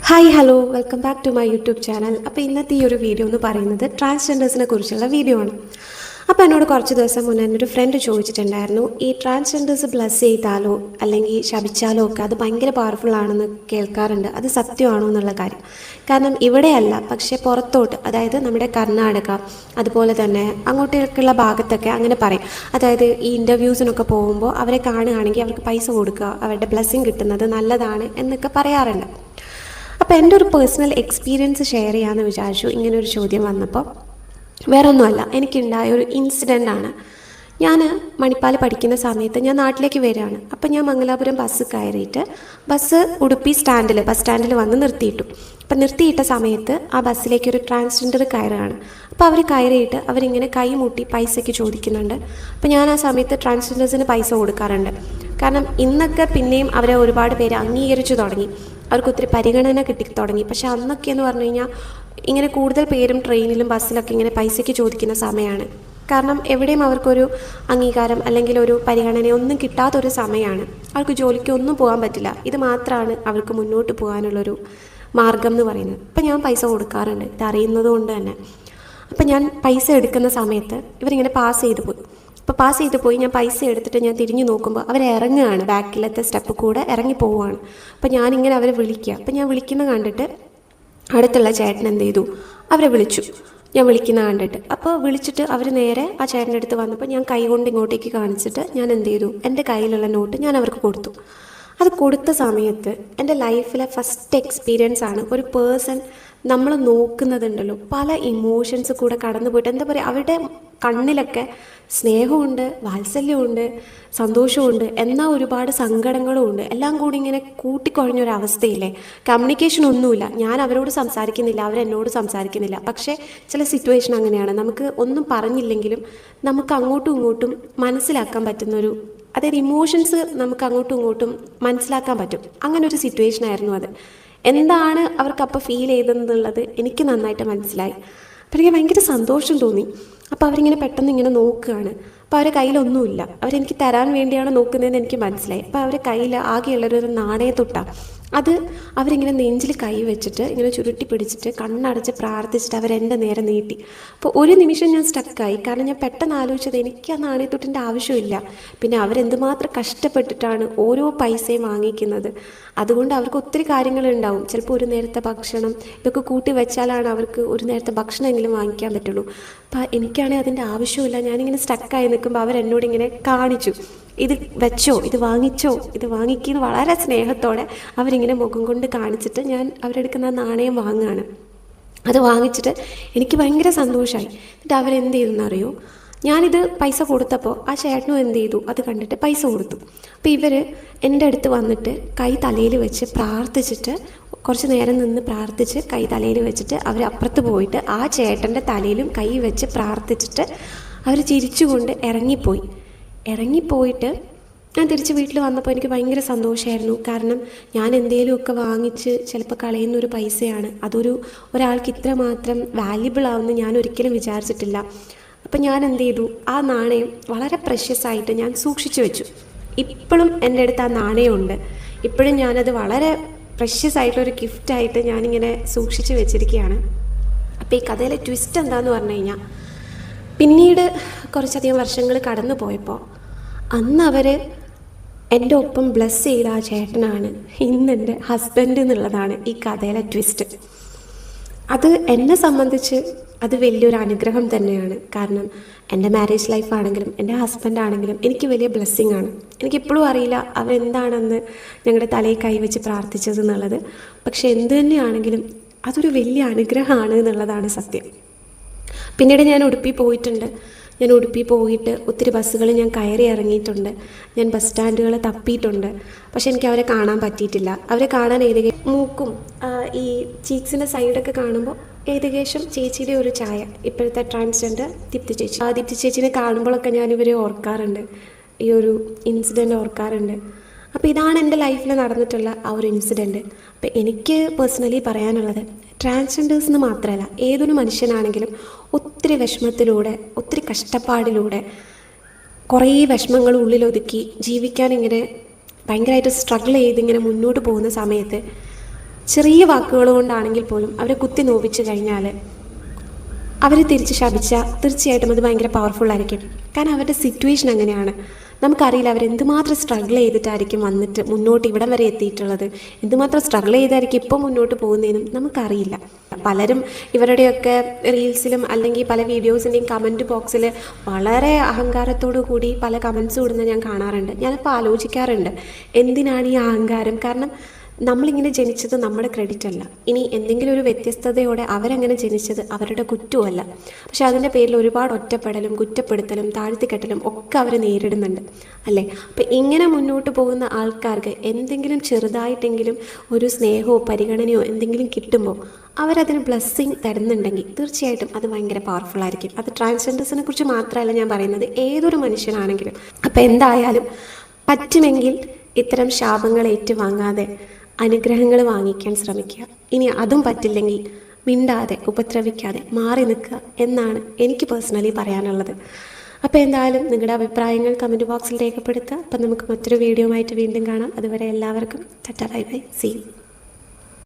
Hi hello welcome back to my YouTube channel. അപ്പോൾ ഇന്നത്തെ ഈ ഒരു വീഡിയോ എന്ന് പറയുന്നത് ട്രാൻസ്ജെൻഡേഴ്സിനെ കുറിച്ചുള്ള വീഡിയോ ആണ്. അപ്പോൾ എന്നോട് കുറച്ച് ദിവസം മുന്നേ എൻ്റെ ഒരു ഫ്രണ്ട് ചോദിച്ചിട്ടുണ്ടായിരുന്നു, ഈ ട്രാൻസ്ജെൻഡേഴ്സ് ബ്ലസ് ചെയ്താലോ അല്ലെങ്കിൽ ശപിച്ചാലോ ഒക്കെ അത് ഭയങ്കര പവർഫുൾ ആണെന്ന് കേൾക്കാറുണ്ട്, അത് സത്യമാണോ എന്നുള്ള കാര്യം. കാരണം ഇവിടെയല്ല, പക്ഷേ പുറത്തോട്ട്, അതായത് നമ്മുടെ കർണാടക അതുപോലെ തന്നെ അങ്ങോട്ടേക്കുള്ള ഭാഗത്തൊക്കെ അങ്ങനെ പറയും. അതായത് ഈ ഇൻ്റർവ്യൂസിനൊക്കെ പോകുമ്പോൾ അവരെ കാണുകയാണെങ്കിൽ അവർക്ക് പൈസ കൊടുക്കുക, അവരുടെ ബ്ലെസ്സിങ് കിട്ടുന്നത് നല്ലതാണ് എന്നൊക്കെ പറയാറുണ്ട്. അപ്പോൾ എൻ്റെ ഒരു പേഴ്സണൽ എക്സ്പീരിയൻസ് ഷെയർ ചെയ്യാമെന്ന് വിചാരിച്ചു ഇങ്ങനൊരു ചോദ്യം വന്നപ്പോൾ. വേറെ ഒന്നുമല്ല, എനിക്കുണ്ടായ ഒരു ഇൻസിഡൻ്റ് ആണ്. ഞാൻ മണിപ്പാൽ പഠിക്കുന്ന സമയത്ത് ഞാൻ നാട്ടിലേക്ക് വരികയാണ്. അപ്പോൾ ഞാൻ മംഗലാപുരം ബസ് കയറിയിട്ട് ബസ് ഉടുപ്പി ബസ് സ്റ്റാൻഡിൽ വന്ന് നിർത്തിയിട്ടു. അപ്പം നിർത്തിയിട്ട സമയത്ത് ആ ബസ്സിലേക്ക് ഒരു ട്രാൻസ്ജെൻഡർ കയറുകയാണ്. അപ്പോൾ അവർ കയറിയിട്ട് അവരിങ്ങനെ കൈ മുട്ടി പൈസയ്ക്ക് ചോദിക്കുന്നുണ്ട്. അപ്പോൾ ഞാൻ ആ സമയത്ത് ട്രാൻസ്ജെൻഡേഴ്സിന് പൈസ കൊടുക്കാറുണ്ട്. കാരണം ഇന്നൊക്കെ പിന്നെയും അവരെ ഒരുപാട് പേര് അംഗീകരിച്ചു തുടങ്ങി, അവർക്ക് ഒത്തിരി പരിഗണന കിട്ടി തുടങ്ങി. പക്ഷേ അന്നൊക്കെ എന്ന് പറഞ്ഞു കഴിഞ്ഞാൽ ഇങ്ങനെ കൂടുതൽ പേരും ട്രെയിനിലും ബസ്സിലൊക്കെ ഇങ്ങനെ പൈസയ്ക്ക് ചോദിക്കുന്ന സമയമാണ്. കാരണം എവിടെയും അവർക്കൊരു അംഗീകാരം അല്ലെങ്കിൽ ഒരു പരിഗണന ഒന്നും കിട്ടാത്തൊരു സമയമാണ്. അവർക്ക് ജോലിക്ക് ഒന്നും പോകാൻ പറ്റില്ല. ഇത് മാത്രമാണ് അവർക്ക് മുന്നോട്ട് പോകാനുള്ളൊരു മാർഗം എന്ന് പറയുന്നത്. അപ്പം ഞാൻ പൈസ കൊടുക്കാറുണ്ട്, ഇതറിയുന്നത് കൊണ്ട് തന്നെ. അപ്പം ഞാൻ പൈസ എടുക്കുന്ന സമയത്ത് ഇവരിങ്ങനെ പാസ് ചെയ്ത് പോയി. അപ്പോൾ പാസ് ചെയ്ത് പോയി ഞാൻ പൈസ എടുത്തിട്ട് ഞാൻ തിരിഞ്ഞു നോക്കുമ്പോൾ അവരിറങ്ങുകയാണ്, ബാക്കിലത്തെ സ്റ്റെപ്പ് കൂടെ ഇറങ്ങി പോവുകയാണ്. അപ്പോൾ ഞാനിങ്ങനെ അവരെ വിളിക്കുക. അപ്പോൾ ഞാൻ വിളിക്കുന്ന കണ്ടിട്ട് അടുത്തുള്ള ചേട്ടൻ എന്ത് ചെയ്തു, അവരെ വിളിച്ചു. ഞാൻ വിളിക്കുന്ന കണ്ടിട്ട് അപ്പോൾ വിളിച്ചിട്ട് അവർ നേരെ ആ ചേട്ടൻ്റെ അടുത്ത് വന്നപ്പോൾ ഞാൻ കൈ കൊണ്ട് ഇങ്ങോട്ടേക്ക് കാണിച്ചിട്ട് ഞാൻ എന്ത് ചെയ്തു, എൻ്റെ കയ്യിലുള്ള നോട്ട് ഞാൻ അവർക്ക് കൊടുത്തു. അത് കൊടുത്ത സമയത്ത് എൻ്റെ ലൈഫിലെ ഫസ്റ്റ് എക്സ്പീരിയൻസ് ആണ്. ഒരു പേഴ്സൺ നമ്മൾ നോക്കുന്നതുണ്ടല്ലോ, പല ഇമോഷൻസ് കൂടെ കടന്നു പോയിട്ട് എന്താ പറയുക, അവരുടെ കണ്ണിലൊക്കെ സ്നേഹമുണ്ട്, വാത്സല്യമുണ്ട്, സന്തോഷമുണ്ട്, എന്നാൽ ഒരുപാട് സങ്കടങ്ങളും ഉണ്ട്. എല്ലാം കൂടി ഇങ്ങനെ കൂട്ടിക്കുഴഞ്ഞൊരവസ്ഥയില്ലേ. കമ്മ്യൂണിക്കേഷൻ ഒന്നുമില്ല, ഞാൻ അവരോട് സംസാരിക്കുന്നില്ല, അവരെന്നോട് സംസാരിക്കുന്നില്ല. പക്ഷേ ചില സിറ്റുവേഷൻ അങ്ങനെയാണ്, നമുക്ക് ഒന്നും പറഞ്ഞില്ലെങ്കിലും നമുക്ക് അങ്ങോട്ടും ഇങ്ങോട്ടും മനസ്സിലാക്കാൻ പറ്റുന്നൊരു, അതായത് ഇമോഷൻസ് നമുക്ക് അങ്ങോട്ടും ഇങ്ങോട്ടും മനസ്സിലാക്കാൻ പറ്റും. അങ്ങനെ ഒരു സിറ്റുവേഷൻ ആയിരുന്നു അത്. എന്താണ് അവർക്കപ്പോൾ ഫീൽ ചെയ്തതെന്നുള്ളത് എനിക്ക് നന്നായിട്ട് മനസ്സിലായി. അപ്പോൾ എനിക്ക് ഭയങ്കര സന്തോഷം തോന്നി. അപ്പോൾ അവരിങ്ങനെ പെട്ടെന്ന് ഇങ്ങനെ നോക്കുകയാണ്. അപ്പോൾ അവരുടെ കയ്യിലൊന്നുമില്ല, അവരെനിക്ക് തരാൻ വേണ്ടിയാണ് നോക്കുന്നതെന്ന് എനിക്ക് മനസ്സിലായി. അപ്പോൾ അവരുടെ കയ്യിൽ ആകെയുള്ളൊരു നാണയത്തൊട്ടാണ്. അത് അവരിങ്ങനെ നെഞ്ചിൽ കൈ വെച്ചിട്ട് ഇങ്ങനെ ചുരുട്ടി പിടിച്ചിട്ട് കണ്ണടച്ച് പ്രാർത്ഥിച്ചിട്ട് അവരെൻ്റെ നേരെ നീട്ടി. അപ്പോൾ ഒരു നിമിഷം ഞാൻ സ്റ്റക്കായി. കാരണം ഞാൻ പെട്ടെന്ന് ആലോചിച്ചത് എനിക്ക് ആ നാണയത്തൊട്ടിൻ്റെ ആവശ്യമില്ല, പിന്നെ അവരെന്തുമാത്രം കഷ്ടപ്പെട്ടിട്ടാണ് ഓരോ പൈസയും വാങ്ങിക്കുന്നത്. അതുകൊണ്ട് അവർക്ക് ഒത്തിരി കാര്യങ്ങളുണ്ടാവും. ചിലപ്പോൾ ഒരു നേരത്തെ ഭക്ഷണം ഇതൊക്കെ കൂട്ടി വെച്ചാലാണ് അവർക്ക് ഒരു നേരത്തെ ഭക്ഷണമെങ്കിലും വാങ്ങിക്കാൻ പറ്റുള്ളൂ. അപ്പോൾ എനിക്കാണെങ്കിൽ അതിൻ്റെ ആവശ്യമില്ല. ഞാനിങ്ങനെ സ്റ്റക്കായി നിൽക്കുമ്പോൾ അവരെന്നോടിങ്ങനെ കാണിച്ചു, ഇത് വെച്ചോ, ഇത് വാങ്ങിച്ചോ, ഇത് വാങ്ങിക്കുന്ന വളരെ സ്നേഹത്തോടെ അവരിങ്ങനെ മുഖം കൊണ്ട് കാണിച്ചിട്ട് ഞാൻ അവരെടുക്കുന്ന നാണയം വാങ്ങുകയാണ്. അത് വാങ്ങിച്ചിട്ട് എനിക്ക് ഭയങ്കര സന്തോഷമായി. എന്നിട്ട് അവരെന്ത് ചെയ്തെന്നറിയോ, ഞാനിത് പൈസ കൊടുത്തപ്പോൾ ആ ചേട്ടനും എന്ത് ചെയ്തു, അത് കണ്ടിട്ട് പൈസ കൊടുത്തു. അപ്പോൾ ഇവർ എൻ്റെ അടുത്ത് വന്നിട്ട് കൈ തലയിൽ വെച്ച് പ്രാർത്ഥിച്ചിട്ട് കുറച്ച് നേരം നിന്ന് പ്രാർത്ഥിച്ച് കൈ തലയിൽ വെച്ചിട്ട് അവർ അപ്പുറത്ത് പോയിട്ട് ആ ചേട്ടൻ്റെ തലയിലും കൈ വെച്ച് പ്രാർത്ഥിച്ചിട്ട് അവർ ചിരിച്ചുകൊണ്ട് ഇറങ്ങിപ്പോയിട്ട് ഞാൻ തിരിച്ച് വീട്ടിൽ വന്നപ്പോൾ എനിക്ക് ഭയങ്കര സന്തോഷമായിരുന്നു. കാരണം ഞാൻ എന്തെങ്കിലുമൊക്കെ വാങ്ങിച്ച് ചിലപ്പോൾ കളയുന്നൊരു പൈസയാണ്. ഒരാൾക്ക് ഇത്രമാത്രം വാല്യുബിൾ ആവുമെന്ന് ഞാൻ ഒരിക്കലും വിചാരിച്ചിട്ടില്ല. അപ്പം ഞാൻ എന്ത് ചെയ്തു, ആ നാണയം വളരെ പ്രഷ്യസ് ആയിട്ട് ഞാൻ സൂക്ഷിച്ചു വെച്ചു. ഇപ്പോഴും എൻ്റെ അടുത്ത് ആ നാണയമുണ്ട്. ഇപ്പോഴും ഞാനത് വളരെ പ്രഷ്യസ് ആയിട്ടൊരു ഗിഫ്റ്റായിട്ട് ഞാനിങ്ങനെ സൂക്ഷിച്ച് വെച്ചിരിക്കുകയാണ്. അപ്പോൾ ഈ കഥയിലെ ട്വിസ്റ്റ് എന്താണെന്ന് പറഞ്ഞു കഴിഞ്ഞാൽ, പിന്നീട് കുറച്ചധികം വർഷങ്ങൾ കടന്നു പോയപ്പോൾ അന്ന് അവർ എൻ്റെ ഒപ്പം ബ്ലെസ് ചെയ്ത ആ ചേട്ടനാണ് ഇന്നെൻ്റെ ഹസ്ബൻഡ് എന്നുള്ളതാണ് ഈ കഥയിലെ ട്വിസ്റ്റ്. അത് എന്നെ സംബന്ധിച്ച് അത് വലിയൊരു അനുഗ്രഹം തന്നെയാണ്. കാരണം എൻ്റെ മാരേജ് ലൈഫാണെങ്കിലും എൻ്റെ ഹസ്ബൻഡാണെങ്കിലും എനിക്ക് വലിയ ബ്ലെസ്സിങ് ആണ്. എനിക്കിപ്പോഴും അറിയില്ല അവരെന്താണെന്ന് ഞങ്ങളുടെ തലയിൽ കൈവച്ച് പ്രാർത്ഥിച്ചത് എന്നുള്ളത്. പക്ഷെ എന്ത് തന്നെയാണെങ്കിലും അതൊരു വലിയ അനുഗ്രഹമാണ് എന്നുള്ളതാണ് സത്യം. പിന്നീട് ഞാൻ ഉടുപ്പി പോയിട്ടുണ്ട്. ഞാൻ ഉടുപ്പി പോയിട്ട് ഒത്തിരി ബസ്സുകൾ ഞാൻ കയറി ഇറങ്ങിയിട്ടുണ്ട്. ഞാൻ ബസ് സ്റ്റാൻഡുകൾ തപ്പിയിട്ടുണ്ട്. പക്ഷെ എനിക്ക് അവരെ കാണാൻ പറ്റിയിട്ടില്ല. അവരെ കാണാൻ ഏകദേശം മൂക്കും ഈ ചീക്സിൻ്റെ സൈഡൊക്കെ കാണുമ്പോൾ ഏകദേശം ചേച്ചിയുടെ ഒരു ചായ, ഇപ്പോഴത്തെ ട്രാൻസ്ജെൻഡർ ദീപ്തി ചേച്ചിനെ കാണുമ്പോഴൊക്കെ ഞാനിവരെ ഓർക്കാറുണ്ട്, ഈ ഒരു ഇൻസിഡൻറ്റ് ഓർക്കാറുണ്ട്. അപ്പോൾ ഇതാണ് എൻ്റെ ലൈഫിൽ നടന്നിട്ടുള്ള ആ ഒരു ഇൻസിഡൻറ്റ്. അപ്പോൾ എനിക്ക് പേഴ്സണലി പറയാനുള്ളത്, ട്രാൻസ്ജെൻഡേഴ്സ് എന്ന് മാത്രമല്ല ഏതൊരു മനുഷ്യനാണെങ്കിലും ഒത്തിരി വിഷമത്തിലൂടെ, ഒത്തിരി കഷ്ടപ്പാടിലൂടെ, കുറേ വിഷമങ്ങൾ ഉള്ളിലൊതുക്കി ജീവിക്കാൻ ഇങ്ങനെ ഭയങ്കരമായിട്ട് സ്ട്രഗിൾ ചെയ്ത് ഇങ്ങനെ മുന്നോട്ട് പോകുന്ന സമയത്ത് ചെറിയ വാക്കുകൾ കൊണ്ടാണെങ്കിൽ പോലും അവരെ കുത്തി നോവിച്ച് കഴിഞ്ഞാൽ അവർ തിരിച്ച് ശപിച്ചാൽ തീർച്ചയായിട്ടും അത് ഭയങ്കര പവർഫുള്ളായിരിക്കും. കാരണം അവരുടെ സിറ്റുവേഷൻ അങ്ങനെയാണ്. നമുക്കറിയില്ല അവരെന്തുമാത്രം സ്ട്രഗിൾ ചെയ്തിട്ടായിരിക്കും വന്നിട്ട് മുന്നോട്ട് ഇവിടം വരെ എത്തിയിട്ടുള്ളത്, എന്തുമാത്രം സ്ട്രഗിൾ ചെയ്തായിരിക്കും ഇപ്പോൾ മുന്നോട്ട് പോകുന്നതെന്നും നമുക്കറിയില്ല. പലരും ഇവരുടെയൊക്കെ റീൽസിലും അല്ലെങ്കിൽ പല വീഡിയോസിൻ്റെയും കമൻറ്റ് ബോക്സിൽ വളരെ അഹങ്കാരത്തോടു കൂടി പല കമൻസ് ഇടുന്നത് ഞാൻ കാണാറുണ്ട്. ഞാനിപ്പോൾ ആലോചിക്കാറുണ്ട്, എന്തിനാണ് ഈ അഹങ്കാരം? കാരണം നമ്മളിങ്ങനെ ജനിച്ചത് നമ്മുടെ ക്രെഡിറ്റ് അല്ല. ഇനി എന്തെങ്കിലും ഒരു വ്യത്യസ്തതയോടെ അവരങ്ങനെ ജനിച്ചത് അവരുടെ കുറ്റവുമല്ല. പക്ഷെ അതിൻ്റെ പേരിൽ ഒരുപാട് ഒറ്റപ്പെടലും കുറ്റപ്പെടുത്തലും താഴ്ത്തിക്കെട്ടലും ഒക്കെ അവർ നേരിടുന്നുണ്ട് അല്ലേ? അപ്പം ഇങ്ങനെ മുന്നോട്ട് പോകുന്ന ആൾക്കാർക്ക് എന്തെങ്കിലും ചെറുതായിട്ടെങ്കിലും ഒരു സ്നേഹമോ പരിഗണനയോ എന്തെങ്കിലും കിട്ടുമ്പോൾ അവരതിന് ബ്ലെസ്സിങ് തരുന്നുണ്ടെങ്കിൽ തീർച്ചയായിട്ടും അത് ഭയങ്കര പവർഫുള്ളായിരിക്കും. അത് ട്രാൻസ്ജെൻഡേഴ്സിനെ കുറിച്ച് മാത്രമല്ല ഞാൻ പറയുന്നത്, ഏതൊരു മനുഷ്യനാണെങ്കിലും. അപ്പം എന്തായാലും പറ്റുമെങ്കിൽ ഇത്തരം ശാപങ്ങൾ ഏറ്റുവാങ്ങാതെ അനുഗ്രഹങ്ങൾ വാങ്ങിക്കാൻ ശ്രമിക്കുക. ഇനി അതും പറ്റില്ലെങ്കിൽ മിണ്ടാതെ ഉപദ്രവിക്കാതെ മാറി നിൽക്കുക എന്നാണ് എനിക്ക് പേഴ്സണലി പറയാനുള്ളത്. അപ്പോൾ എന്തായാലും നിങ്ങളുടെ അഭിപ്രായങ്ങൾ കമൻറ്റ് ബോക്സിൽ രേഖപ്പെടുത്തുക. അപ്പം നമുക്ക് മറ്റൊരു വീഡിയോ ആയിട്ട് വീണ്ടും കാണാം. അതുവരെ എല്ലാവർക്കും tata bye bye, see U.